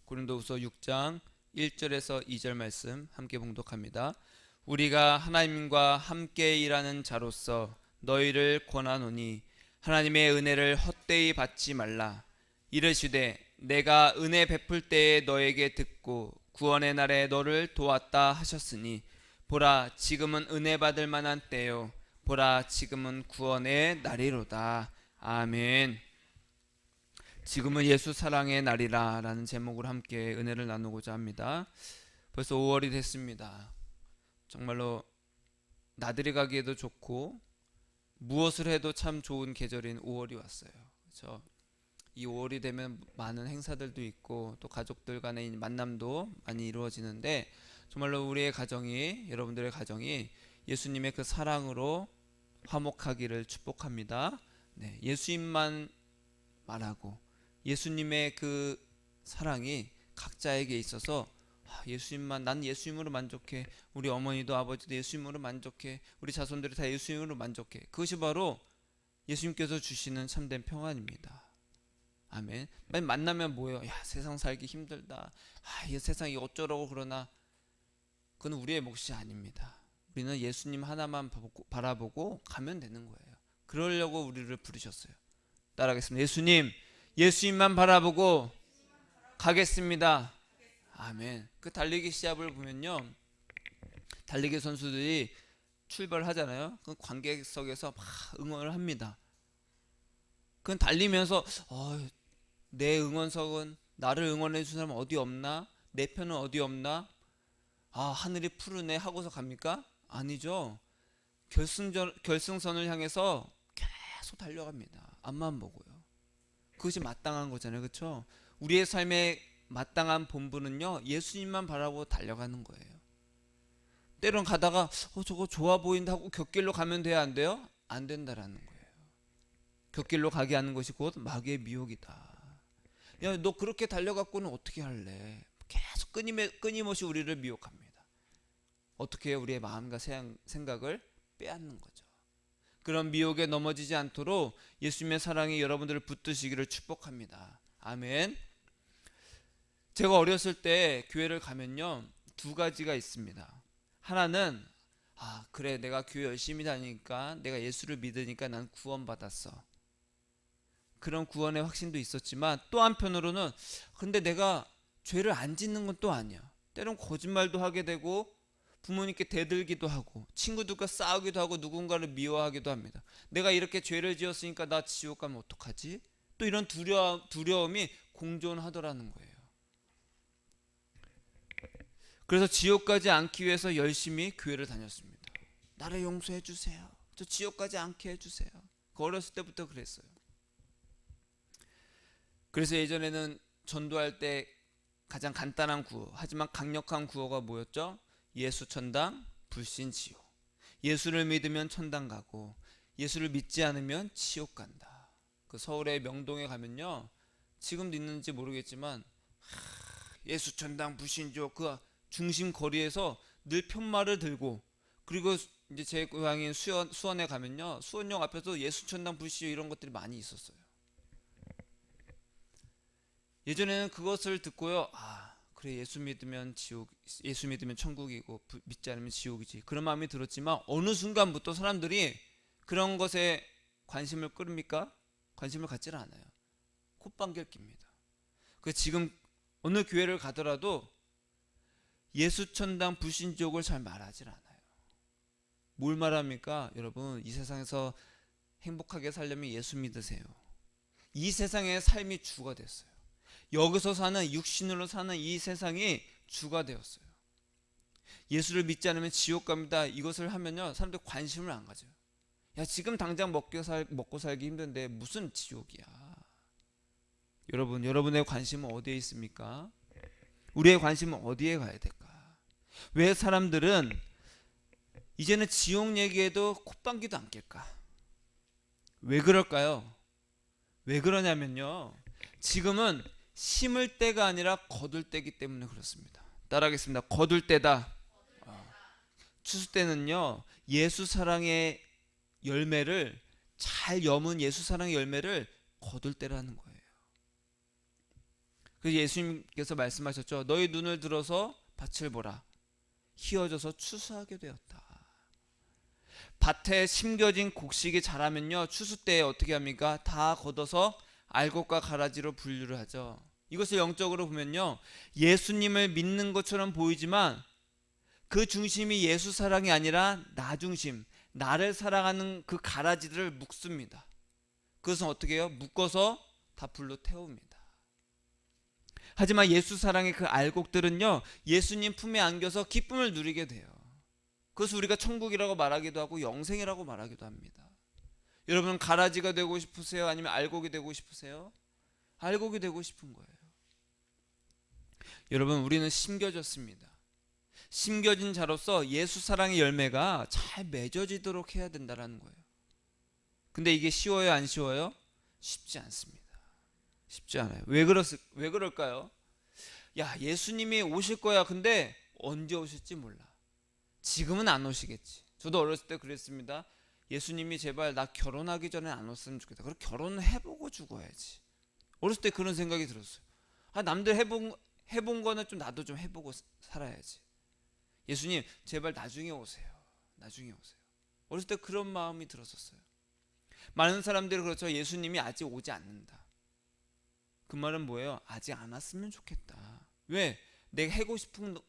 고린도후서 6장 1절에서 2절 말씀 함께 봉독합니다. 우리가 하나님과 함께 일하는 자로서 너희를 권하노니 하나님의 은혜를 헛되이 받지 말라. 이르시되 내가 은혜 베풀 때에 너에게 듣고 구원의 날에 너를 도왔다 하셨으니 보라 지금은 은혜 받을 만한 때요 보라 지금은 구원의 날이로다. 아멘. 지금은 예수 사랑의 날이라 라는 제목으로 함께 은혜를 나누고자 합니다. 벌써 5월이 됐습니다. 정말로 나들이 가기에도 좋고 무엇을 해도 참 좋은 계절인 5월이 왔어요. 그렇죠? 이 5월이 되면 많은 행사들도 있고 또 가족들 간의 만남도 많이 이루어지는데 정말로 우리의 가정이, 여러분들의 가정이 예수님의 그 사랑으로 화목하기를 축복합니다. 네, 예수님만 말하고 예수님의 그 사랑이 각자에게 있어서 예수님만, 난 예수님으로 만족해, 우리 어머니도 아버지도 예수님으로 만족해, 우리 자손들이 다 예수님으로 만족해. 그것이 바로 예수님께서 주시는 참된 평안입니다. 아멘. 만나면 뭐예요? 야, 세상 살기 힘들다. 이 세상이 어쩌라고 그러나 그건 우리의 몫이 아닙니다. 우리는 예수님 하나만 바라보고 가면 되는 거예요. 그러려고 우리를 부르셨어요. 따라하겠습니다. 예수님만 바라보고 가겠습니다. 아멘. 그 달리기 시합을 보면요, 달리기 선수들이 출발하잖아요. 그 관객석에서 막 응원을 합니다. 그건 달리면서 내 응원석은, 나를 응원해 주는 사람 어디 없나? 내 편은 어디 없나? 하늘이 푸르네 하고서 갑니까? 아니죠. 결승선을 향해서 계속 달려갑니다. 앞만 보고요. 그것이 마땅한 거잖아요. 그렇죠? 우리의 삶의 마땅한 본분은요, 예수님만 바라보고 달려가는 거예요. 때론 가다가 저거 좋아 보인다 하고 곁길로 가면 돼야 안 돼요? 안 된다라는 거예요. 곁길로 가게 하는 것이 곧 마귀의 미혹이다. 야, 너 그렇게 달려갖고는 어떻게 할래? 계속 끊임없이 우리를 미혹합니다. 어떻게 해요? 우리의 마음과 생각을 빼앗는 거죠. 그런 미혹에 넘어지지 않도록 예수님의 사랑이 여러분들을 붙드시기를 축복합니다. 아멘. 제가 어렸을 때 교회를 가면요, 두 가지가 있습니다. 하나는 그래, 내가 교회 열심히 다니니까, 내가 예수를 믿으니까 난 구원받았어. 그런 구원의 확신도 있었지만 또 한편으로는 근데 내가 죄를 안 짓는 건 또 아니야. 때론 거짓말도 하게 되고 부모님께 대들기도 하고 친구들과 싸우기도 하고 누군가를 미워하기도 합니다. 내가 이렇게 죄를 지었으니까 나 지옥 가면 어떡하지? 또 이런 두려움이 공존하더라는 거예요. 그래서 지옥 가지 않기 위해서 열심히 교회를 다녔습니다. 나를 용서해 주세요. 저 지옥 가지 않게 해주세요. 어렸을 때부터 그랬어요. 그래서 예전에는 전도할 때 가장 간단한 구호, 하지만 강력한 구호가 뭐였죠? 예수 천당, 불신 지옥. 예수를 믿으면 천당 가고 예수를 믿지 않으면 지옥 간다. 그 서울의 명동에 가면요, 지금도 있는지 모르겠지만 예수 천당, 불신 지옥, 그 중심 거리에서 늘 편말을 들고, 그리고 이제 제 고향인 수원에 가면요, 수원역 앞에서 예수 천당, 불신 지옥 이런 것들이 많이 있었어요. 예전에는 그것을 듣고요, 그래, 예수 믿으면 천국이고 믿지 않으면 지옥이지, 그런 마음이 들었지만 어느 순간부터 사람들이 그런 것에 관심을 끌습니까? 관심을 갖질 않아요. 콧방귀를 낍니다. 지금 어느 교회를 가더라도 예수 천당 불신 지옥을 잘 말하질 않아요. 뭘 말합니까? 여러분, 이 세상에서 행복하게 살려면 예수 믿으세요. 이 세상의 삶이 주가 됐어요. 여기서 사는, 육신으로 사는 이 세상이 주가 되었어요. 예수를 믿지 않으면 지옥 갑니다. 이것을 하면요, 사람들 관심을 안 가져요. 야, 지금 당장 먹고 살기 힘든데 무슨 지옥이야. 여러분, 여러분의 관심은 어디에 있습니까? 우리의 관심은 어디에 가야 될까? 왜 사람들은 이제는 지옥 얘기해도 콧방귀도 안 낄까? 왜 그럴까요? 왜 그러냐면요, 지금은 심을 때가 아니라 거둘 때이기 때문에 그렇습니다. 따라하겠습니다. 거둘 때다. 추수 때는요, 예수 사랑의 열매를, 잘 여문 예수 사랑의 열매를 거둘 때라는 거예요. 그래서 예수님께서 말씀하셨죠. 너희 눈을 들어서 밭을 보라. 휘어져서 추수하게 되었다. 밭에 심겨진 곡식이 자라면요, 추수 때에 어떻게 합니까? 다 걷어서 알곡과 가라지로 분류를 하죠. 이것을 영적으로 보면요, 예수님을 믿는 것처럼 보이지만 그 중심이 예수 사랑이 아니라 나 중심, 나를 사랑하는 그 가라지들을 묶습니다. 그것은 어떻게 해요? 묶어서 다 불로 태웁니다. 하지만 예수 사랑의 그 알곡들은요, 예수님 품에 안겨서 기쁨을 누리게 돼요. 그것을 우리가 천국이라고 말하기도 하고 영생이라고 말하기도 합니다. 여러분, 가라지가 되고 싶으세요? 아니면 알곡이 되고 싶으세요? 알곡이 되고 싶은 거예요. 여러분, 우리는 심겨졌습니다. 심겨진 자로서 예수 사랑의 열매가 잘 맺어지도록 해야 된다는 거예요. 근데 이게 쉬워요, 안 쉬워요? 쉽지 않습니다. 쉽지 않아요. 왜 그럴까요? 야, 예수님이 오실 거야. 근데 언제 오실지 몰라. 지금은 안 오시겠지. 저도 어렸을 때 그랬습니다. 예수님이 제발 나 결혼하기 전에 안 왔으면 좋겠다. 그럼 결혼을 해보고 죽어야지. 어렸을 때 그런 생각이 들었어요. 남들 해본 거는 좀 나도 좀 해보고 살아야지. 예수님 제발 나중에 오세요. 나중에 오세요. 어렸을 때 그런 마음이 들었었어요. 많은 사람들이 그렇죠. 예수님이 아직 오지 않는다. 그 말은 뭐예요? 아직 안 왔으면 좋겠다. 왜? 내가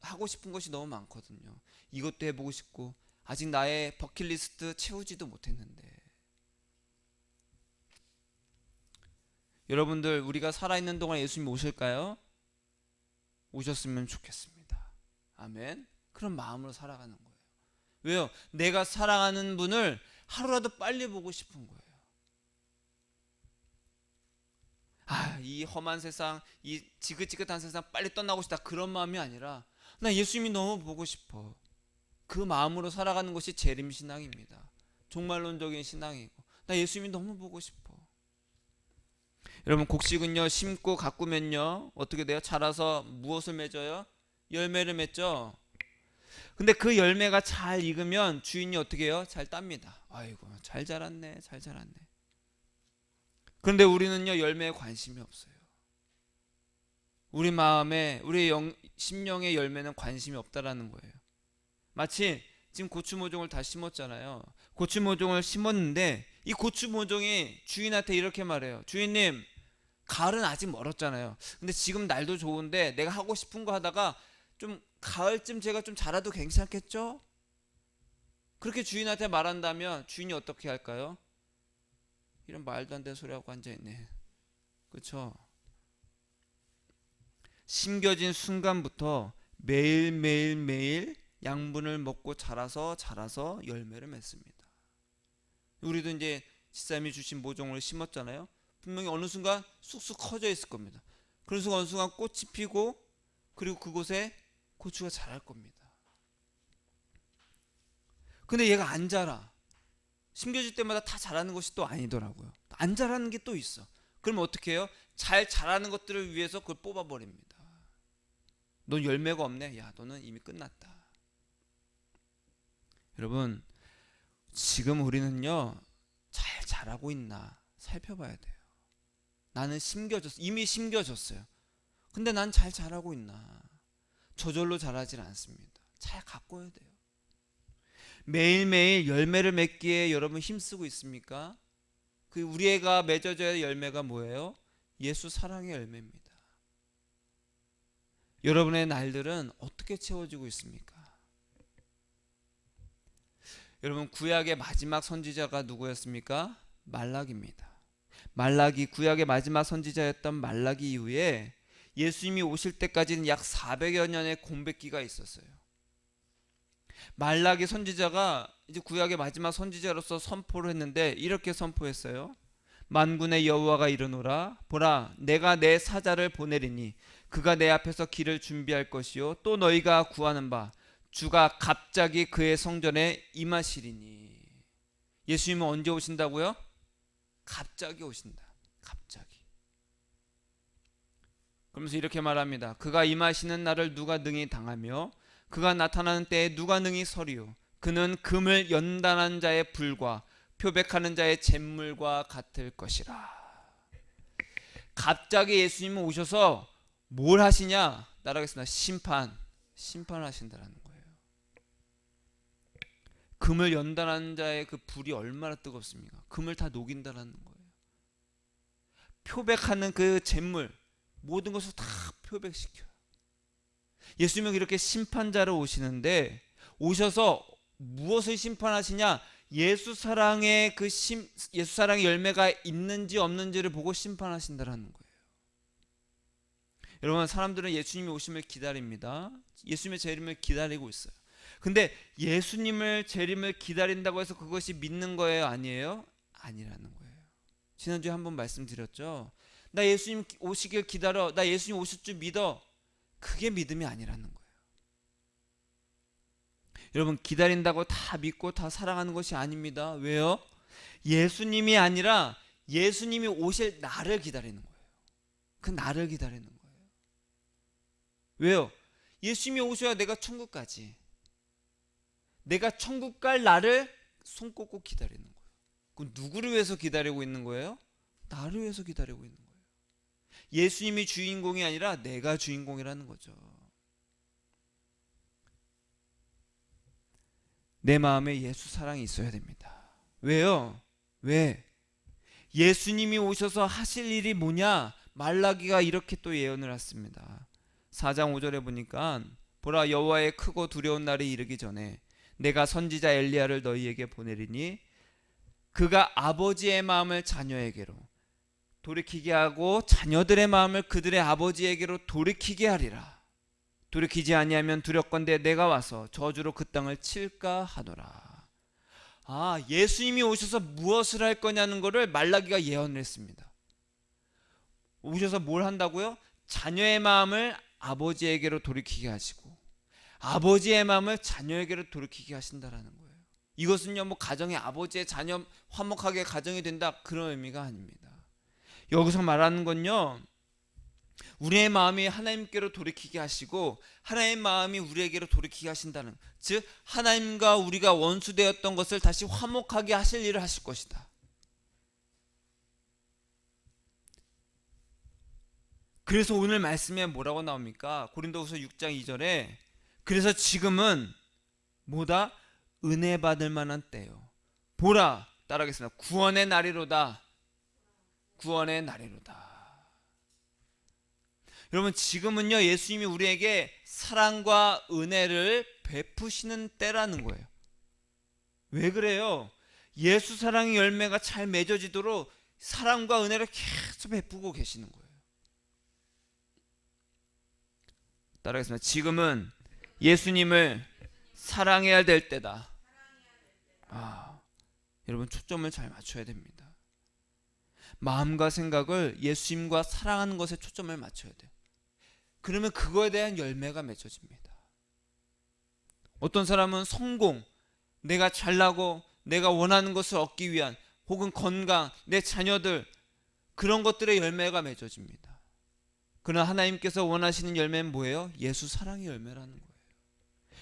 하고 싶은 것이 너무 많거든요. 이것도 해보고 싶고 아직 나의 버킷리스트 채우지도 못했는데. 여러분들, 우리가 살아있는 동안 예수님 오실까요? 오셨으면 좋겠습니다. 아멘. 그런 마음으로 살아가는 거예요. 왜요? 내가 사랑하는 분을 하루라도 빨리 보고 싶은 거예요. 이 험한 세상, 이 지긋지긋한 세상 빨리 떠나고 싶다, 그런 마음이 아니라 나 예수님이 너무 보고 싶어. 그 마음으로 살아가는 것이 재림신앙입니다. 종말론적인 신앙이고, 나 예수님이 너무 보고 싶어. 여러분, 곡식은요, 심고 가꾸면요 어떻게 돼요? 자라서 무엇을 맺어요? 열매를 맺죠. 근데 그 열매가 잘 익으면 주인이 어떻게 해요? 잘 땁니다. 아이고, 잘 자랐네, 잘 자랐네. 그런데 우리는요, 열매에 관심이 없어요. 우리 마음에, 우리 심령의 열매는 관심이 없다라는 거예요. 마치 지금 고추 모종을 다 심었잖아요. 고추 모종을 심었는데 이 고추 모종이 주인한테 이렇게 말해요. 주인님, 가을은 아직 멀었잖아요. 근데 지금 날도 좋은데 내가 하고 싶은 거 하다가 좀 가을쯤 제가 좀 자라도 괜찮겠죠? 그렇게 주인한테 말한다면 주인이 어떻게 할까요? 이런 말도 안 되는 소리하고 앉아있네. 그렇죠? 심겨진 순간부터 매일 양분을 먹고 자라서 열매를 맺습니다. 우리도 이제 집사님이 주신 모종을 심었잖아요. 분명히 어느 순간 쑥쑥 커져 있을 겁니다. 그래서 어느 순간 꽃이 피고 그리고 그곳에 고추가 자랄 겁니다. 근데 얘가 안 자라. 심겨질 때마다 다 자라는 것이 또 아니더라고요. 안 자라는 게 또 있어. 그럼 어떻게 해요? 잘 자라는 것들을 위해서 그걸 뽑아버립니다. 넌 열매가 없네? 야, 너는 이미 끝났다. 여러분, 지금 우리는요, 잘 자라고 있나 살펴봐야 돼요. 나는 이미 심겨졌어요. 근데 난 잘 자라고 있나? 저절로 자라질 않습니다. 잘 가꿔야 돼요. 매일매일 열매를 맺기에 여러분 힘쓰고 있습니까? 그 우리가 맺어져야 할 열매가 뭐예요? 예수 사랑의 열매입니다. 여러분의 날들은 어떻게 채워지고 있습니까? 여러분, 구약의 마지막 선지자가 누구였습니까? 말라기입니다. 말라기, 구약의 마지막 선지자였던 말라기 이후에 예수님이 오실 때까지는 약 400여 년의 공백기가 있었어요. 말라기 선지자가 이제 구약의 마지막 선지자로서 선포를 했는데 이렇게 선포했어요. 만군의 여호와가 이르노라, 보라, 내가 내 사자를 보내리니 그가 내 앞에서 길을 준비할 것이요 또 너희가 구하는 바 주가 갑자기 그의 성전에 임하시리니. 예수님은 언제 오신다고요? 갑자기 오신다. 갑자기. 그러면서 이렇게 말합니다. 그가 임하시는 날을 누가 능히 당하며 그가 나타나는 때에 누가 능히 서리요. 그는 금을 연단한 자의 불과 표백하는 자의 잿물과 같을 것이라. 갑자기 예수님은 오셔서 뭘 하시냐? 따라하겠습니다. 심판하신다라는 거예요. 금을 연단하는 자의 그 불이 얼마나 뜨겁습니까? 금을 다 녹인다라는 거예요. 표백하는 그 잿물, 모든 것을 다 표백시켜요. 예수님은 이렇게 심판자로 오시는데, 오셔서 무엇을 심판하시냐? 예수 사랑의 예수 사랑의 열매가 있는지 없는지를 보고 심판하신다라는 거예요. 여러분, 사람들은 예수님이 오심을 기다립니다. 예수님의 재림을 기다리고 있어요. 근데 예수님을 재림을 기다린다고 해서 그것이 믿는 거예요? 아니에요? 아니라는 거예요. 지난주에 한번 말씀드렸죠. 나 예수님 오시길 기다려. 나 예수님 오실 줄 믿어. 그게 믿음이 아니라는 거예요. 여러분, 기다린다고 다 믿고 다 사랑하는 것이 아닙니다. 왜요? 예수님이 아니라 예수님이 오실 나를 기다리는 거예요. 그 나를 기다리는 거예요. 왜요? 예수님이 오셔야 내가 천국 가지. 내가 천국 갈 나를 손 꼽고 기다리는 거예요. 그럼 누구를 위해서 기다리고 있는 거예요? 나를 위해서 기다리고 있는 거예요. 예수님이 주인공이 아니라 내가 주인공이라는 거죠. 내 마음에 예수 사랑이 있어야 됩니다. 왜요? 왜? 예수님이 오셔서 하실 일이 뭐냐? 말라기가 이렇게 또 예언을 했습니다. 4장 5절에 보니까 보라, 여호와의 크고 두려운 날이 이르기 전에 내가 선지자 엘리야를 너희에게 보내리니 그가 아버지의 마음을 자녀에게로 돌이키게 하고 자녀들의 마음을 그들의 아버지에게로 돌이키게 하리라. 돌이키지 아니하면 두렵건대 내가 와서 저주로 그 땅을 칠까 하노라. 예수님이 오셔서 무엇을 할 거냐는 것을 말라기가 예언을 했습니다. 오셔서 뭘 한다고요? 자녀의 마음을 아버지에게로 돌이키게 하시고 아버지의 마음을 자녀에게로 돌이키게 하신다라는 거예요. 이것은요, 뭐 가정의 아버지의 자녀 화목하게 가정이 된다, 그런 의미가 아닙니다. 여기서 말하는 건요, 우리의 마음이 하나님께로 돌이키게 하시고 하나님의 마음이 우리에게로 돌이키게 하신다는, 즉 하나님과 우리가 원수되었던 것을 다시 화목하게 하실 일을 하실 것이다. 그래서 오늘 말씀에 뭐라고 나옵니까? 고린도후서 6장 2절에 그래서 지금은 뭐다? 은혜 받을 만한 때요. 보라, 따라하겠습니다. 구원의 날이로다. 구원의 날이로다. 여러분, 지금은요, 예수님이 우리에게 사랑과 은혜를 베푸시는 때라는 거예요. 왜 그래요? 예수 사랑의 열매가 잘 맺어지도록 사랑과 은혜를 계속 베푸고 계시는 거예요. 따라하겠습니다. 지금은 예수님을 사랑해야 될 때다. 여러분, 초점을 잘 맞춰야 됩니다. 마음과 생각을 예수님과 사랑하는 것에 초점을 맞춰야 돼요. 그러면 그거에 대한 열매가 맺어집니다. 어떤 사람은 성공, 내가 잘나고 내가 원하는 것을 얻기 위한, 혹은 건강, 내 자녀들, 그런 것들의 열매가 맺어집니다. 그러나 하나님께서 원하시는 열매는 뭐예요? 예수 사랑의 열매라는 거예요.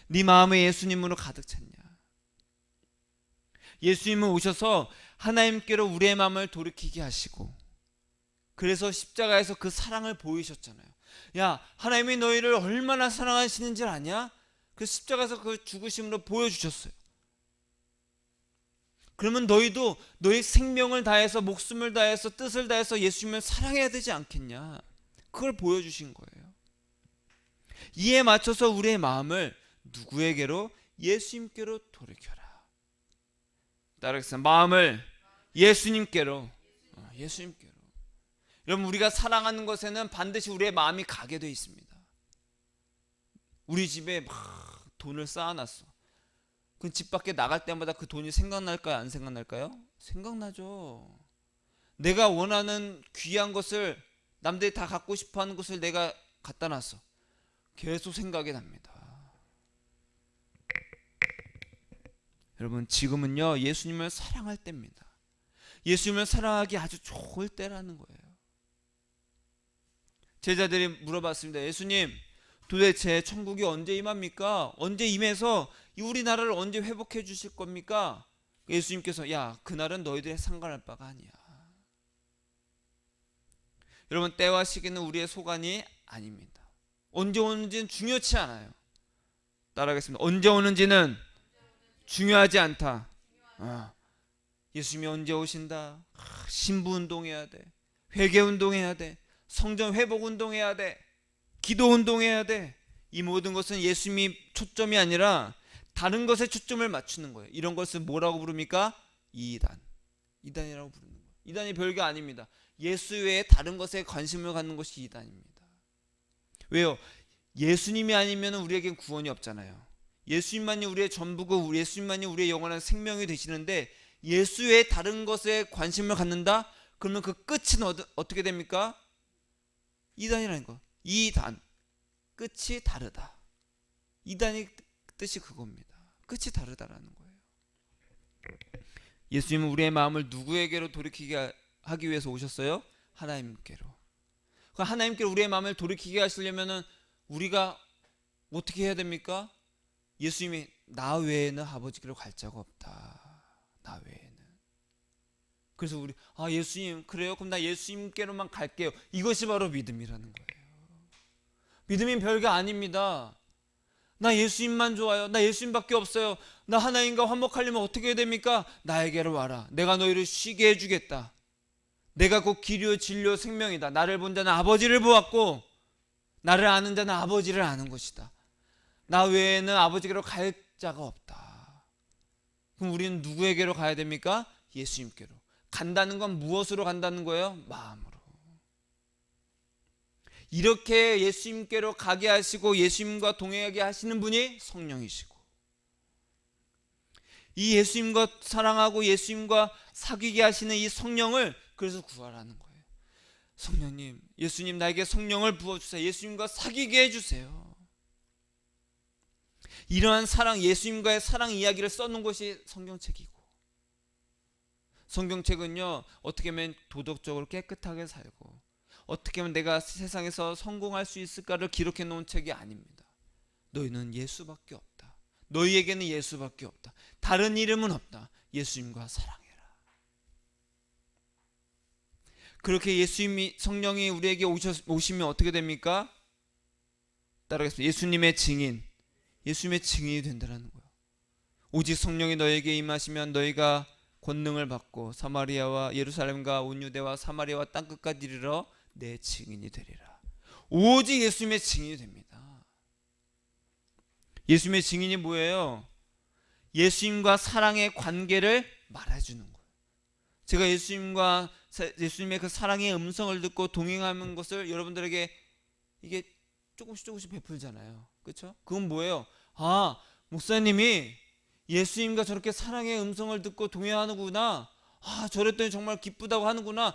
네 마음에 예수님으로 가득 찼냐? 예수님은 오셔서 하나님께로 우리의 마음을 돌이키게 하시고, 그래서 십자가에서 그 사랑을 보이셨잖아요. 야, 하나님이 너희를 얼마나 사랑하시는지 아냐? 그 십자가에서 그 죽으심으로 보여주셨어요. 그러면 너희도 너희 생명을 다해서, 목숨을 다해서, 뜻을 다해서 예수님을 사랑해야 되지 않겠냐? 그걸 보여주신 거예요. 이에 맞춰서 우리의 마음을 누구에게로? 예수님께로 돌이켜라. 따라하겠습니다. 마음을 예수님께로. 예수님께로. 여러분, 우리가 사랑하는 것에는 반드시 우리의 마음이 가게 되어 있습니다. 우리 집에 막 돈을 쌓아놨어. 그 집 밖에 나갈 때마다 그 돈이 생각날까요? 안 생각날까요? 생각나죠. 내가 원하는 귀한 것을, 남들이 다 갖고 싶어하는 것을 내가 갖다 놨어. 계속 생각이 납니다. 여러분, 지금은요, 예수님을 사랑할 때입니다. 예수님을 사랑하기 아주 좋을 때라는 거예요. 제자들이 물어봤습니다. 예수님, 도대체 천국이 언제 임합니까? 언제 임해서 우리나라를 언제 회복해 주실 겁니까? 예수님께서, 야, 그날은 너희들의 상관할 바가 아니야. 여러분, 때와 시기는 우리의 소관이 아닙니다. 언제 오는지는 중요치 않아요. 따라하겠습니다. 언제 오는지는 중요하지 않다. 예수님이 언제 오신다. 신부 운동해야 돼. 회개 운동해야 돼. 성전 회복 운동해야 돼. 기도 운동해야 돼. 이 모든 것은 예수님이 초점이 아니라 다른 것에 초점을 맞추는 거예요. 이런 것을 뭐라고 부릅니까? 이단. 이단이라고 부르는 거예요. 이단이 별게 아닙니다. 예수 외에 다른 것에 관심을 갖는 것이 이단입니다. 왜요? 예수님이 아니면 우리에겐 구원이 없잖아요. 예수님만이 우리의 전부고 예수님만이 우리의 영원한 생명이 되시는데 예수 외에 다른 것에 관심을 갖는다? 그러면 그 끝은 어떻게 됩니까? 이단이라는 거. 이단. 끝이 다르다. 이단의 뜻이 그겁니다. 끝이 다르다라는 거예요. 예수님은 우리의 마음을 누구에게로 돌이키게 하기 위해서 오셨어요? 하나님께로. 하나님께로 우리의 마음을 돌이키게 하시려면 우리가 어떻게 해야 됩니까? 예수님이 나 외에는 아버지께로 갈 자가 없다. 나 외에는. 그래서 우리 예수님 그래요? 그럼 나 예수님께로만 갈게요. 이것이 바로 믿음이라는 거예요. 믿음이 별게 아닙니다. 나 예수님만 좋아요. 나 예수님밖에 없어요. 나 하나님과 화목하려면 어떻게 해야 됩니까? 나에게로 와라. 내가 너희를 쉬게 해주겠다. 내가 곧 길이요 진리요 생명이다. 나를 본 자는 아버지를 보았고 나를 아는 자는 아버지를 아는 것이다. 나 외에는 아버지께로 갈 자가 없다. 그럼 우리는 누구에게로 가야 됩니까? 예수님께로. 간다는 건 무엇으로 간다는 거예요? 마음으로. 이렇게 예수님께로 가게 하시고 예수님과 동행하게 하시는 분이 성령이시고, 이 예수님과 사랑하고 예수님과 사귀게 하시는 이 성령을 그래서 구하라는 거예요. 성령님, 예수님 나에게 성령을 부어주세요. 예수님과 사귀게 해주세요. 이러한 사랑, 예수님과의 사랑 이야기를 써놓은 것이 성경책이고, 성경책은요 어떻게 하면 도덕적으로 깨끗하게 살고 어떻게 하면 내가 세상에서 성공할 수 있을까를 기록해 놓은 책이 아닙니다. 너희는 예수밖에 없다. 너희에게는 예수밖에 없다. 다른 이름은 없다. 예수님과 사랑해라. 그렇게 예수님이, 성령이 우리에게 오시면 어떻게 됩니까? 따라하겠습니다. 예수님의 증인, 예수님의 증인이 된다는 거예요. 오직 성령이 너에게 임하시면 너희가 권능을 받고 사마리아와 예루살렘과 온 유대와 사마리아와 땅끝까지 이르러 내 증인이 되리라. 오직 예수님의 증인이 됩니다. 예수님의 증인이 뭐예요? 예수님과 사랑의 관계를 말해주는 거예요. 제가 예수님의 그 사랑의 음성을 듣고 동행하는 것을 여러분들에게 이게 조금씩 베풀잖아요. 그렇죠? 그건 뭐예요? 목사님이 예수님과 저렇게 사랑의 음성을 듣고 동행하는구나. 저랬더니 정말 기쁘다고 하는구나.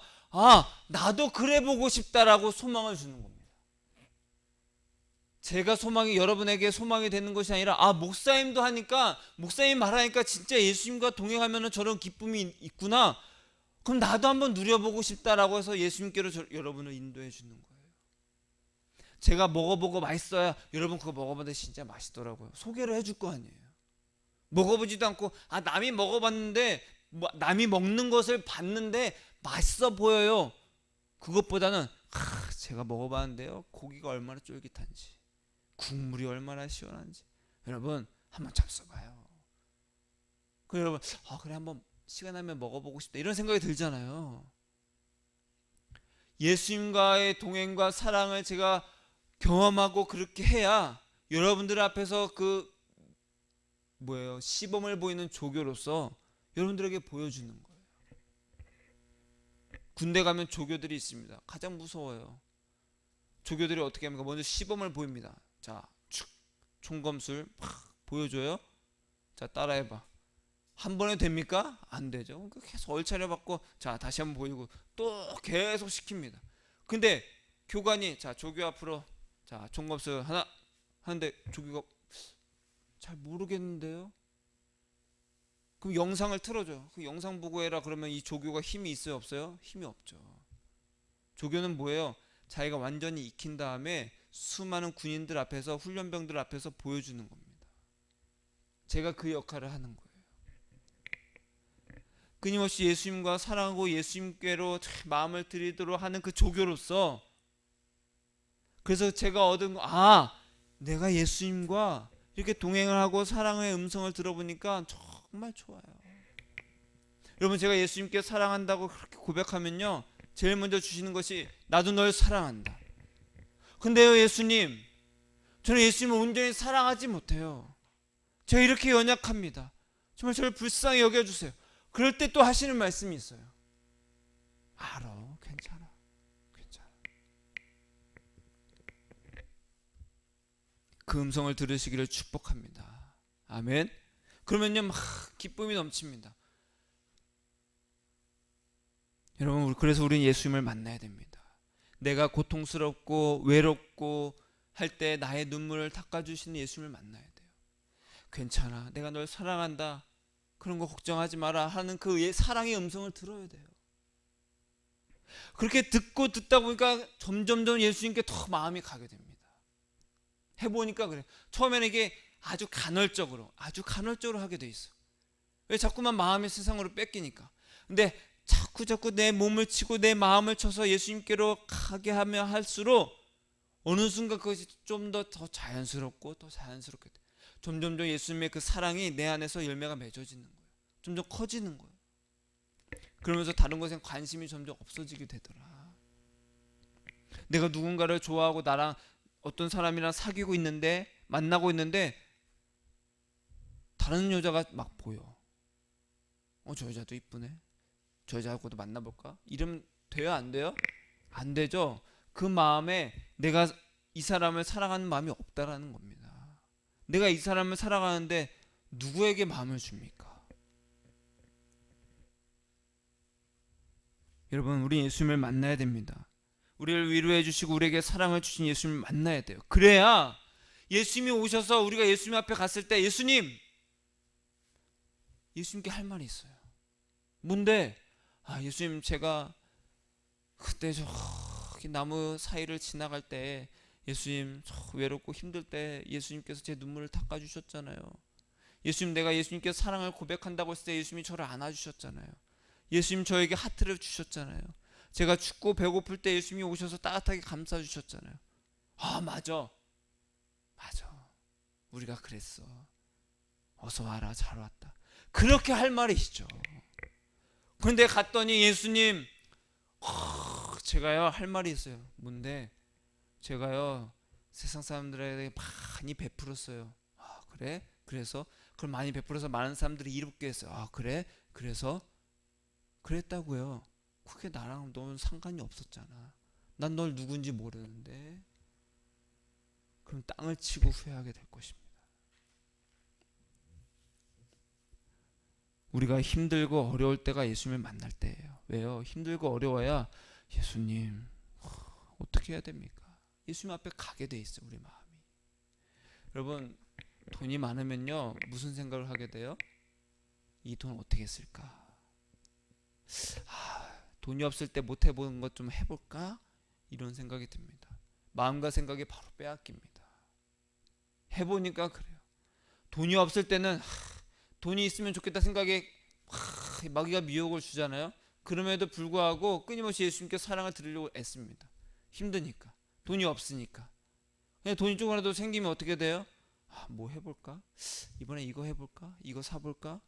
나도 그래 보고 싶다라고 소망을 주는 겁니다. 제가 여러분에게 소망이 되는 것이 아니라 목사님도 하니까, 목사님 말하니까 진짜 예수님과 동행하면 저런 기쁨이 있구나. 그럼 나도 한번 누려보고 싶다라고 해서 예수님께로 여러분을 인도해 주는 거예요. 제가 먹어보고 맛있어야 여러분 그거 먹어봤는데 진짜 맛있더라고요. 소개를 해줄 거 아니에요. 먹어보지도 않고 남이 먹어봤는데 남이 먹는 것을 봤는데 맛있어 보여요. 그것보다는 제가 먹어봤는데요, 고기가 얼마나 쫄깃한지, 국물이 얼마나 시원한지 여러분 한번 잡숴봐요. 그럼 여러분 그래 한번 시간 나면 먹어보고 싶다 이런 생각이 들잖아요. 예수님과의 동행과 사랑을 제가 경험하고 그렇게 해야 여러분들 앞에서 시범을 보이는 조교로서 여러분들에게 보여주는 거예요. 군대 가면 조교들이 있습니다. 가장 무서워요. 조교들이 어떻게 합니까? 먼저 시범을 보입니다. 자, 총검술 팍 보여줘요. 자, 따라해봐. 한 번에 됩니까? 안 되죠. 계속 얼차려 받고, 자, 다시 한번 보이고 또 계속 시킵니다. 근데 교관이 조교 앞으로 총검술 하나 하는데 조교가 잘 모르겠는데요. 그럼 영상을 틀어줘요. 그 영상 보고 해라. 그러면 이 조교가 힘이 있어요, 없어요? 힘이 없죠. 조교는 뭐예요? 자기가 완전히 익힌 다음에 수많은 군인들 앞에서, 훈련병들 앞에서 보여주는 겁니다. 제가 그 역할을 하는 거예요. 끊임없이 예수님과 사랑하고 예수님께로 마음을 드리도록 하는 그 조교로서 그래서 제가 얻은 거, 내가 예수님과 이렇게 동행을 하고 사랑의 음성을 들어보니까 정말 좋아요. 여러분, 제가 예수님께 사랑한다고 그렇게 고백하면요, 제일 먼저 주시는 것이 나도 널 사랑한다. 근데요, 예수님, 저는 예수님을 온전히 사랑하지 못해요. 제가 이렇게 연약합니다. 정말 저를 불쌍히 여겨주세요. 그럴 때 또 하시는 말씀이 있어요. 알아, 괜찮아. 그 음성을 들으시기를 축복합니다. 아멘. 그러면요, 막 기쁨이 넘칩니다. 여러분, 그래서 우리는 예수님을 만나야 됩니다. 내가 고통스럽고 외롭고 할 때 나의 눈물을 닦아주시는 예수님을 만나야 돼요. 괜찮아, 내가 널 사랑한다, 그런 거 걱정하지 마라 하는 그 사랑의 음성을 들어야 돼요. 그렇게 듣다 보니까 점점점 예수님께 더 마음이 가게 됩니다. 해보니까 그래요. 처음에는 이게 아주 간헐적으로 하게 돼 있어. 왜? 자꾸만 마음이 세상으로 뺏기니까. 근데 자꾸 내 몸을 치고 내 마음을 쳐서 예수님께로 가게 하면 할수록 어느 순간 그것이 좀 더 자연스럽고 더 자연스럽게 돼. 점점점 예수님의 그 사랑이 내 안에서 열매가 맺어지는 거예요. 점점 커지는 거예요. 그러면서 다른 것에 관심이 점점 없어지게 되더라. 내가 누군가를 좋아하고 나랑 어떤 사람이랑 사귀고 있는데, 만나고 있는데 다른 여자가 막 보여. 저 여자도 이쁘네, 저 여자하고도 만나볼까? 이러면 돼요, 안 돼요? 안 되죠. 그 마음에 내가 이 사람을 사랑하는 마음이 없다라는 겁니다. 내가 이 사람을 사랑하는데 누구에게 마음을 줍니까? 여러분, 우리 예수님을 만나야 됩니다. 우리를 위로해 주시고 우리에게 사랑을 주신 예수님을 만나야 돼요. 그래야 예수님이 오셔서 우리가 예수님 앞에 갔을 때 예수님께 할 말이 있어요. 뭔데? 예수님, 제가 그때 저기 나무 사이를 지나갈 때 예수님, 저 외롭고 힘들 때 예수님께서 제 눈물을 닦아주셨잖아요. 예수님, 내가 예수님께 사랑을 고백한다고 했을 때 예수님이 저를 안아주셨잖아요. 예수님, 저에게 하트를 주셨잖아요. 제가 춥고 배고플 때 예수님이 오셔서 따뜻하게 감싸주셨잖아요. 맞아. 우리가 그랬어. 어서 와라, 잘 왔다. 그렇게 할 말이시죠. 그런데 갔더니 예수님, 제가요 할 말이 있어요. 뭔데? 제가요 세상 사람들에게 많이 베풀었어요. 그래? 그래서 그걸 많이 베풀어서 많은 사람들이 이롭게 했어요. 그래? 그래서 그랬다고요. 그게 나랑 너는 상관이 없었잖아. 난 널 누군지 모르는데. 그럼 땅을 치고 후회하게 될 것입니다. 우리가 힘들고 어려울 때가 예수님을 만날 때예요. 왜요? 힘들고 어려워야 예수님, 어떻게 해야 됩니까? 예수님 앞에 가게 돼 있어요, 우리 마음이. 여러분, 돈이 많으면요 무슨 생각을 하게 돼요? 이 돈 어떻게 쓸까? 돈이 없을 때 못 해보는 것 좀 해볼까? 이런 생각이 듭니다. 마음과 생각이 바로 빼앗깁니다. 해보니까 그래요. 돈이 없을 때는 돈이 있으면 좋겠다 생각에 마귀가 미혹을 주잖아요. 그럼에도 불구하고 끊임없이 예수님께 사랑을 드리려고 애씁니다. 힘드니까, 돈이 없으니까. 그냥 돈이 조금이라도 생기면 어떻게 돼요? 뭐 해볼까? 이번에 이거 해볼까? 이거 사볼까?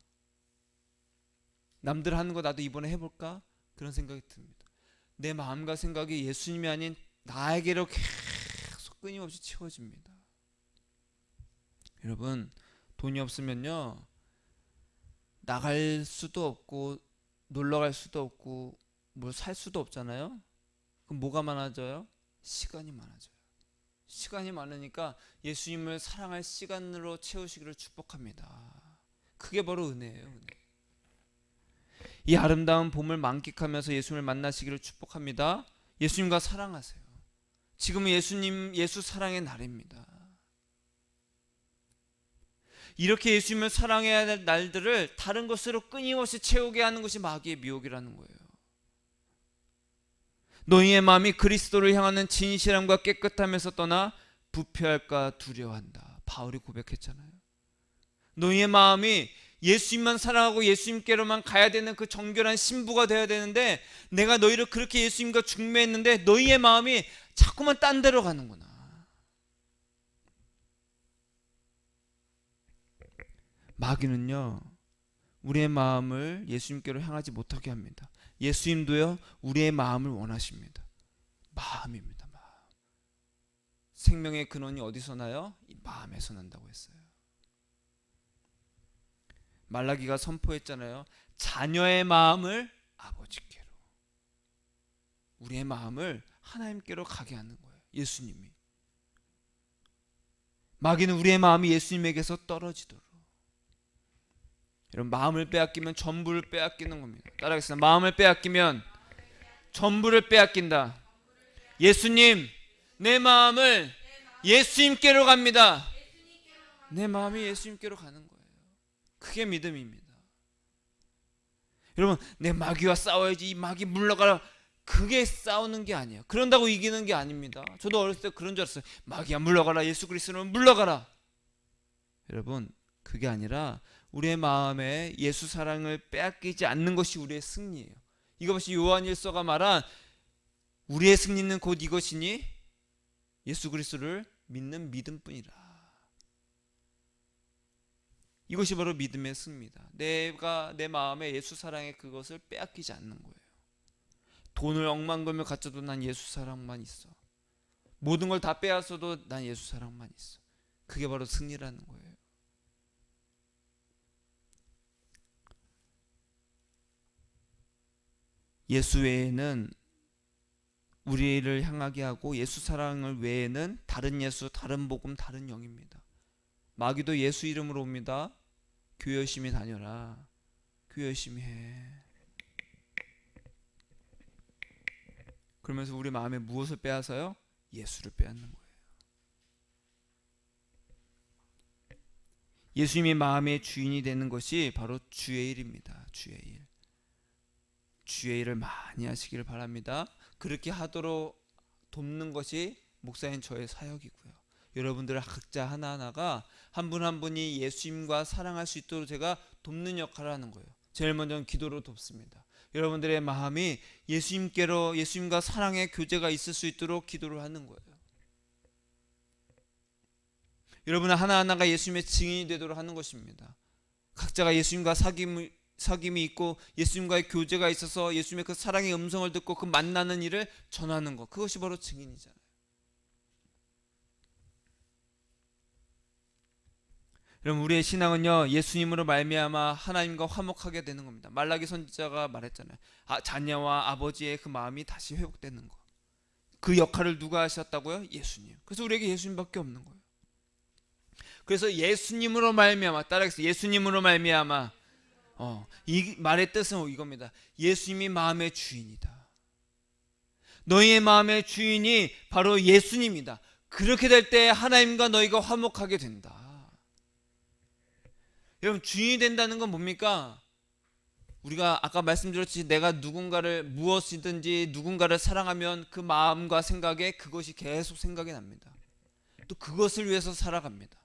남들 하는 거 나도 이번에 해볼까? 그런 생각이 듭니다. 내 마음과 생각이 예수님이 아닌 나에게로 계속 끊임없이 채워집니다. 여러분, 돈이 없으면요 나갈 수도 없고 놀러 갈 수도 없고 뭘 살 수도 없잖아요. 그럼 뭐가 많아져요? 시간이 많아져요. 시간이 많으니까 예수님을 사랑할 시간으로 채우시기를 축복합니다. 그게 바로 은혜예요, 은혜. 이 아름다운 봄을 만끽하면서 예수님을 만나시기를 축복합니다. 예수님과 사랑하세요. 지금은 예수 사랑의 날입니다. 이렇게 예수님을 사랑해야 할 날들을 다른 것으로 끊임없이 채우게 하는 것이 마귀의 미혹이라는 거예요. 너희의 마음이 그리스도를 향하는 진실함과 깨끗함에서 떠나 부패할까 두려워한다. 바울이 고백했잖아요. 너희의 마음이 예수님만 사랑하고 예수님께로만 가야 되는 그 정결한 신부가 되어야 되는데, 내가 너희를 그렇게 예수님과 중매했는데 너희의 마음이 자꾸만 딴 데로 가는구나. 마귀는요, 우리의 마음을 예수님께로 향하지 못하게 합니다. 예수님도요, 우리의 마음을 원하십니다. 마음입니다. 마음. 생명의 근원이 어디서 나요? 이 마음에서 난다고 했어요. 말라기가 선포했잖아요. 자녀의 마음을 아버지께로, 우리의 마음을 하나님께로 가게 하는 거예요. 예수님이. 마귀는 우리의 마음이 예수님에게서 떨어지도록. 여러분, 마음을 빼앗기면 전부를 빼앗기는 겁니다. 따라하겠습니다. 마음을 빼앗기면 전부를 빼앗긴다. 예수님, 내 마음을 예수님께로 갑니다. 내 마음이 예수님께로 가는 거예요. 그게 믿음입니다. 여러분, 내 마귀와 싸워야지, 이 마귀 물러가라, 그게 싸우는 게 아니에요. 그런다고 이기는 게 아닙니다. 저도 어렸을 때 그런 줄 알았어요. 마귀야 물러가라, 예수 그리스도는 물러가라. 여러분, 그게 아니라 우리의 마음에 예수 사랑을 빼앗기지 않는 것이 우리의 승리예요. 이것이 요한일서가 말한 우리의 승리는 곧 이것이니 예수 그리스도를 믿는 믿음뿐이라. 이것이 바로 믿음의 승리다. 내가 내 마음에 예수 사랑의 그것을 빼앗기지 않는 거예요. 돈을 억만금을 갖춰도 난 예수 사랑만 있어. 모든 걸 다 빼앗아도 난 예수 사랑만 있어. 그게 바로 승리라는 거예요. 예수 외에는 우리를 향하게 하고 예수 사랑을 외에는 다른 예수, 다른 복음, 다른 영입니다. 마귀도 예수 이름으로 옵니다. 교회 열심히 다녀라. 교회 열심히 해. 그러면서 우리 마음에 무엇을 빼앗아요? 예수를 빼앗는 거예요. 예수님이 마음의 주인이 되는 것이 바로 주의 일입니다. 주의 일. 주의 일을 많이 하시기를 바랍니다. 그렇게 하도록 돕는 것이 목사인 저의 사역이고요. 여러분들 각자 하나하나가 한 분 한 분이 예수님과 사랑할 수 있도록 제가 돕는 역할을 하는 거예요. 제일 먼저는 기도로 돕습니다. 여러분들의 마음이 예수님께로, 예수님과 사랑의 교제가 있을 수 있도록 기도를 하는 거예요. 여러분 하나하나가 예수님의 증인이 되도록 하는 것입니다. 각자가 예수님과 사귐이 있고 예수님과의 교제가 있어서 예수님의 그 사랑의 음성을 듣고 그 만나는 일을 전하는 것, 그것이 바로 증인이잖아요. 여러분, 우리의 신앙은요, 예수님으로 말미암아 하나님과 화목하게 되는 겁니다. 말라기 선지자가 말했잖아요. 자녀와 아버지의 그 마음이 다시 회복되는 것. 그 역할을 누가 하셨다고요? 예수님. 그래서 우리에게 예수님밖에 없는 거예요. 그래서 예수님으로 말미암아, 따라하겠습니다. 예수님으로 말미암아. 이 말의 뜻은 이겁니다. 예수님이 마음의 주인이다. 너희의 마음의 주인이 바로 예수님이다. 그렇게 될 때 하나님과 너희가 화목하게 된다. 여러분, 주인이 된다는 건 뭡니까? 우리가 아까 말씀드렸듯이 내가 누군가를 무엇이든지 누군가를 사랑하면 그 마음과 생각에 그것이 계속 생각이 납니다. 또 그것을 위해서 살아갑니다.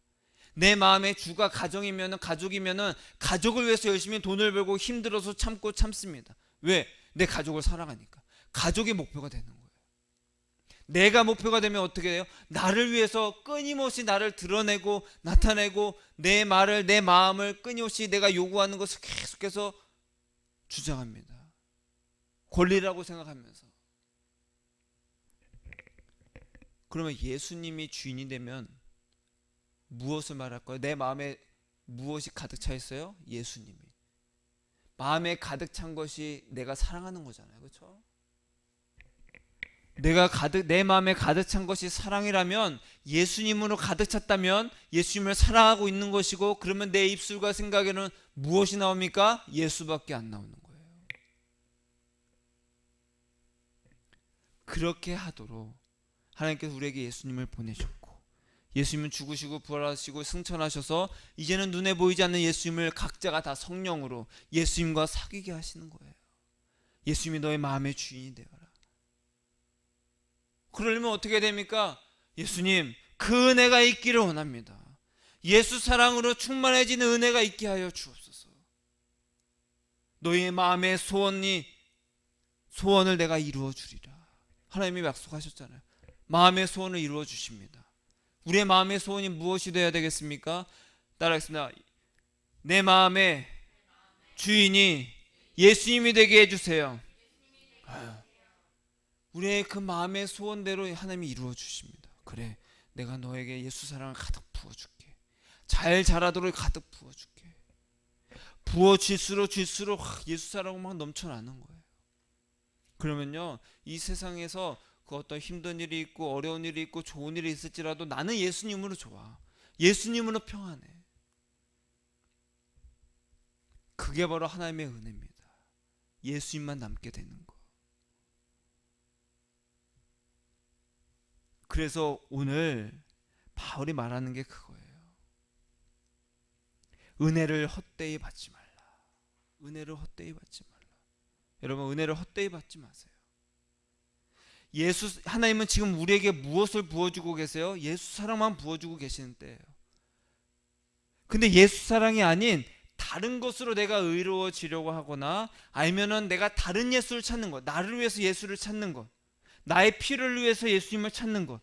내 마음의 주가 가정이면은, 가족이면은 가족을 위해서 열심히 돈을 벌고 힘들어서 참습니다. 왜? 내 가족을 사랑하니까. 가족이 목표가 되는 거예요. 내가 목표가 되면 어떻게 돼요? 나를 위해서 끊임없이 나를 드러내고 나타내고 내 말을, 내 마음을 끊임없이 내가 요구하는 것을 계속해서 주장합니다. 권리라고 생각하면서. 그러면 예수님이 주인이 되면 무엇을 말할 거예요? 내 마음에 무엇이 가득 차 있어요? 예수님이. 마음에 가득 찬 것이 내가 사랑하는 거잖아요. 그렇죠? 내 마음에 가득 찬 것이 사랑이라면, 예수님으로 가득 찼다면 예수님을 사랑하고 있는 것이고, 그러면 내 입술과 생각에는 무엇이 나옵니까? 예수밖에 안 나오는 거예요. 그렇게 하도록 하나님께서 우리에게 예수님을 보내셨고, 예수님은 죽으시고 부활하시고 승천하셔서 이제는 눈에 보이지 않는 예수님을 각자가 다 성령으로 예수님과 사귀게 하시는 거예요. 예수님이 너의 마음의 주인이 되어라. 그러려면 어떻게 됩니까? 예수님, 그 은혜가 있기를 원합니다. 예수 사랑으로 충만해지는 은혜가 있게 하여 주옵소서. 너희의 마음의 소원을 내가 이루어 주리라. 하나님이 약속하셨잖아요. 마음의 소원을 이루어 주십니다. 우리의 마음의 소원이 무엇이 되어야 되겠습니까? 따라하겠습니다. 내 마음의 주인이 예수님이 되게 해주세요. 우리의 그 마음의 소원대로 하나님이 이루어 주십니다. 그래, 내가 너에게 예수 사랑을 가득 부어줄게. 잘 자라도록 가득 부어줄게. 부어질수록 예수 사랑으로 막 넘쳐나는 거예요. 그러면요, 이 세상에서 그 어떤 힘든 일이 있고 어려운 일이 있고 좋은 일이 있을지라도 나는 예수님으로 좋아. 예수님으로 평안해. 그게 바로 하나님의 은혜입니다. 예수님만 남게 되는 거. 그래서 오늘 바울이 말하는 게 그거예요. 은혜를 헛되이 받지 말라. 은혜를 헛되이 받지 말라. 여러분, 은혜를 헛되이 받지 마세요. 하나님은 지금 우리에게 무엇을 부어주고 계세요? 예수 사랑만 부어주고 계시는 때예요. 근데 예수 사랑이 아닌 다른 것으로 내가 의로워지려고 하거나 아니면은 내가 다른 예수를 찾는 것, 나를 위해서 예수를 찾는 것, 나의 피를 위해서 예수님을 찾는 것,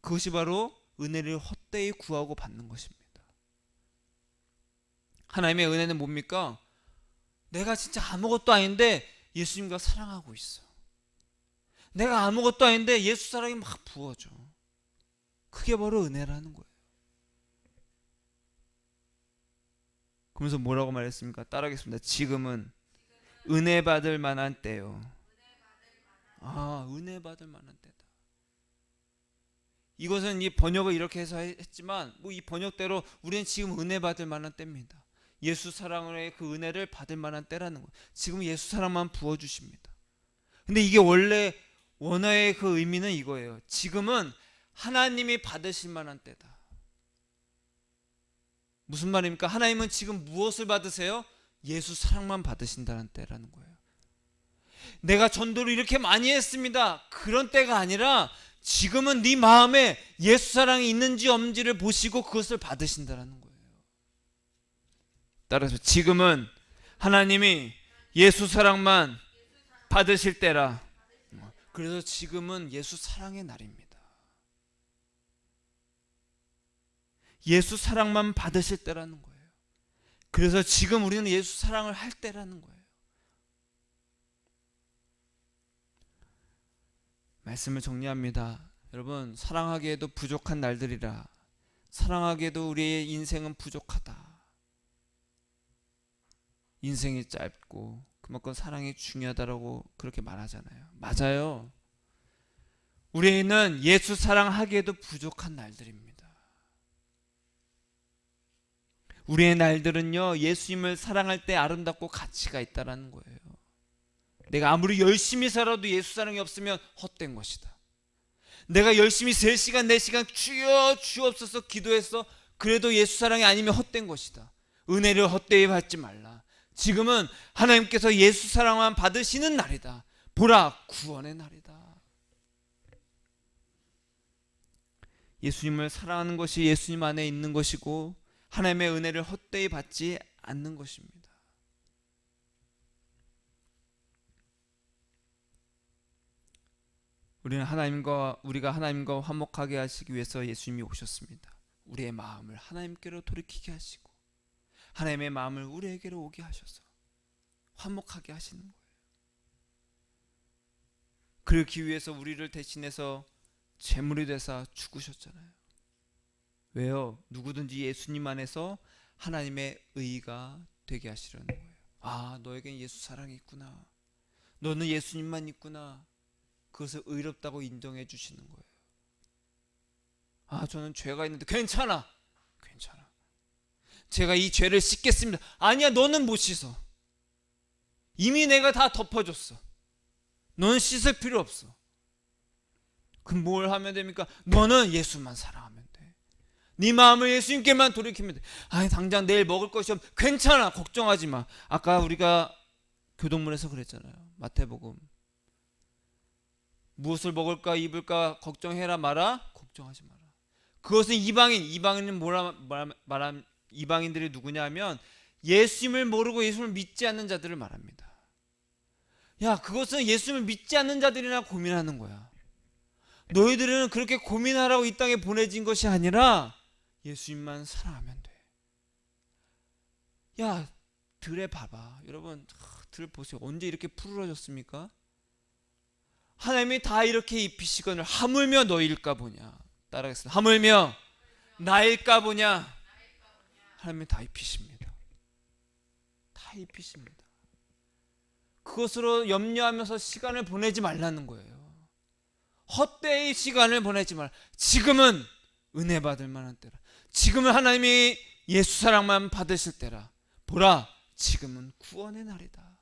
그것이 바로 은혜를 헛되이 구하고 받는 것입니다. 하나님의 은혜는 뭡니까? 내가 진짜 아무것도 아닌데 예수님과 사랑하고 있어. 내가 아무것도 아닌데 예수 사랑이 막 부어져. 그게 바로 은혜라는 거예요. 그러면서 뭐라고 말했습니까? 따라하겠습니다. 지금은 은혜 받을 만한 때요. 은혜 받을 만한 때다. 이것은 이 번역을 이렇게 해서 했지만 이 번역대로 우리는 지금 은혜 받을 만한 때입니다. 예수 사랑의 그 은혜를 받을 만한 때라는 거예요. 지금 예수 사랑만 부어주십니다. 근데 이게 원래 원어의 그 의미는 이거예요. 지금은 하나님이 받으실 만한 때다. 무슨 말입니까? 하나님은 지금 무엇을 받으세요? 예수 사랑만 받으신다는 때라는 거예요. 내가 전도를 이렇게 많이 했습니다. 그런 때가 아니라 지금은 네 마음에 예수 사랑이 있는지 없는지를 보시고 그것을 받으신다는 거예요. 따라서 지금은 하나님이 예수 사랑만 받으실 때라. 그래서 지금은 예수 사랑의 날입니다. 예수 사랑만 받으실 때라는 거예요. 그래서 지금 우리는 예수 사랑을 할 때라는 거예요. 말씀을 정리합니다. 여러분, 사랑하기에도 부족한 날들이라. 사랑하기에도 우리의 인생은 부족하다. 인생이 짧고 그만큼 사랑이 중요하다라고 그렇게 말하잖아요. 맞아요. 우리는 예수 사랑하기에도 부족한 날들입니다. 우리의 날들은요, 예수님을 사랑할 때 아름답고 가치가 있다는 거예요. 내가 아무리 열심히 살아도 예수 사랑이 없으면 헛된 것이다. 내가 열심히 3시간 4시간 주여 주옵소서 기도했어. 그래도 예수 사랑이 아니면 헛된 것이다. 은혜를 헛되이 받지 말라. 지금은 하나님께서 예수 사랑만 받으시는 날이다. 보라, 구원의 날이다. 예수님을 사랑하는 것이 예수님 안에 있는 것이고 하나님의 은혜를 헛되이 받지 않는 것입니다. 우리가 하나님과 화목하게 하시기 위해서 예수님이 오셨습니다. 우리의 마음을 하나님께로 돌이키게 하시고 하나님의 마음을 우리에게로 오게 하셔서 화목하게 하시는 거예요. 그렇기 위해서 우리를 대신해서 제물이 되사 죽으셨잖아요. 왜요? 누구든지 예수님 안에서 하나님의 의가 되게 하시려는 거예요. 너에겐 예수 사랑이 있구나. 너는 예수님만 있구나. 그것을 의롭다고 인정해 주시는 거예요. 저는 죄가 있는데 괜찮아. 제가 이 죄를 씻겠습니다. 아니야, 너는 못 씻어. 이미 내가 다 덮어줬어. 너는 씻을 필요 없어. 그럼 뭘 하면 됩니까? 너는 예수만 사랑하면 돼. 네 마음을 예수님께만 돌이키면 돼. 당장 내일 먹을 것이 없. 괜찮아, 걱정하지 마. 아까 우리가 교동문에서 그랬잖아요. 마태복음. 무엇을 먹을까 입을까 걱정해라 마라. 걱정하지 마라. 그것은 이방인은 이방인들이 누구냐면 예수님을 모르고 예수님을 믿지 않는 자들을 말합니다. 그것은 예수님을 믿지 않는 자들이나 고민하는 거야. 너희들은 그렇게 고민하라고 이 땅에 보내진 것이 아니라 예수님만 사랑하면 돼. 야, 들에 봐봐. 여러분, 들 보세요. 언제 이렇게 푸르러졌습니까? 하나님이 다 이렇게 입히시거늘 하물며 너일까 보냐. 따라하겠습니다. 하물며 나일까 보냐. 하나님이 다 입히십니다. 다 입히십니다. 그것으로 염려하면서 시간을 보내지 말라는 거예요. 헛되이 시간을 보내지 말라. 지금은 은혜 받을 만한 때라. 지금은 하나님이 예수 사랑만 받으실 때라. 보라, 지금은 구원의 날이다.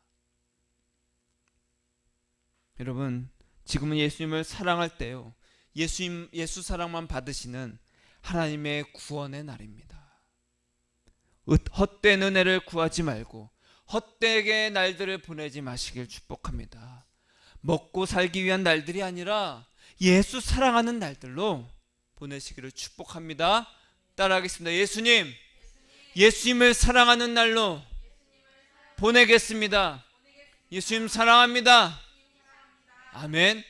여러분, 지금은 예수님을 사랑할 때요, 예수 사랑만 받으시는 하나님의 구원의 날입니다. 헛된 은혜를 구하지 말고 헛되게 날들을 보내지 마시길 축복합니다. 먹고 살기 위한 날들이 아니라 예수 사랑하는 날들로 보내시기를 축복합니다. 따라하겠습니다. 예수님을 사랑하는 날로 보내겠습니다. 예수님 사랑합니다. 아멘.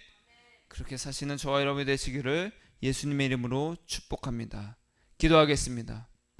그렇게 사시는 저와 여러분이 되시기를 예수님의 이름으로 축복합니다. 기도하겠습니다.